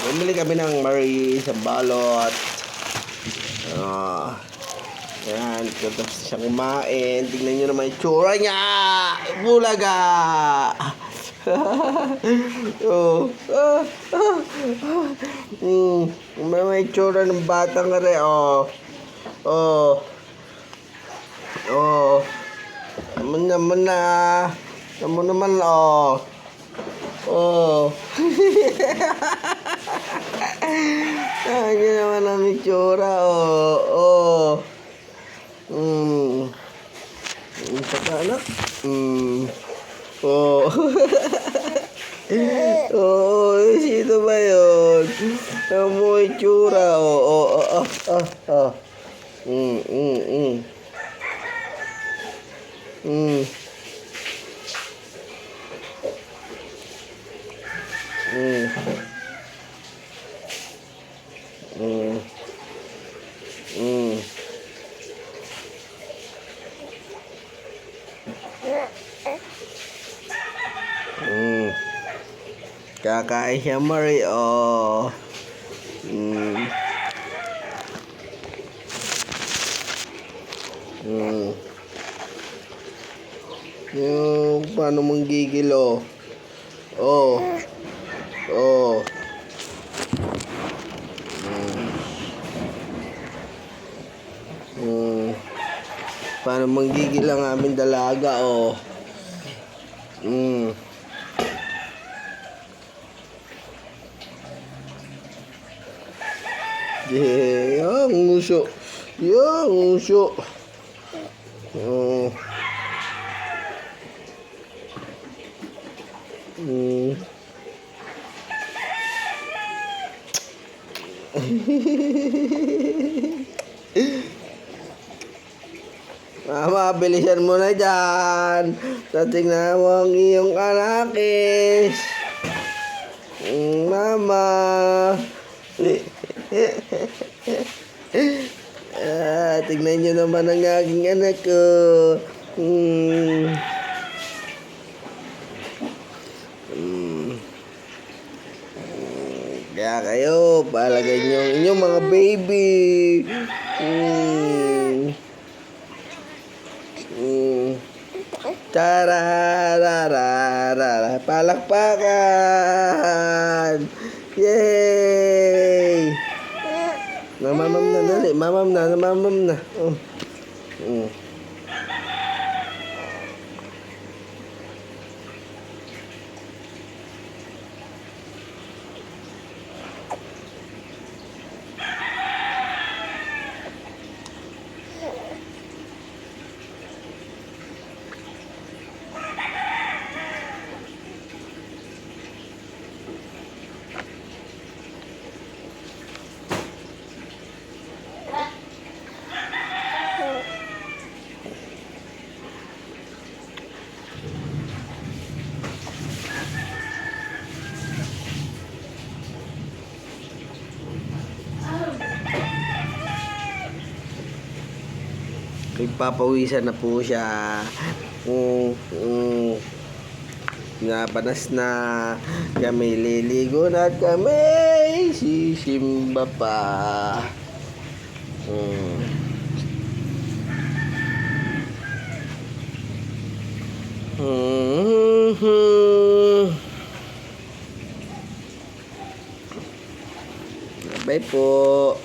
Bumili kami ng Marie sa balot. Yan, tapos siya kumain. Tingnan nyo naman yung tsura niya. Bulaga. May tsura ng batang ka rin. Naman na. Naman naman, Ano naman ang itsura, Saka anak. Sino ba yun? Ang itsura, Kakain siya, Marie, Yung paano manggigil, Paano manggigil ang aming dalaga, Yang uso. Mama, bilisan mo na dyan. Tingnan mo ang iyong anakis. Mama. Tingnan nyo naman ang aking anak ko. Kaya kayo, palagay nyo ang inyong mga baby. Tarararara, palakpakan. Yay! Namamam na, dali. Mamam na. Nagpapawisan na po siya. Napanas na. Kami liligo na at kami sisimba pa. Bye po.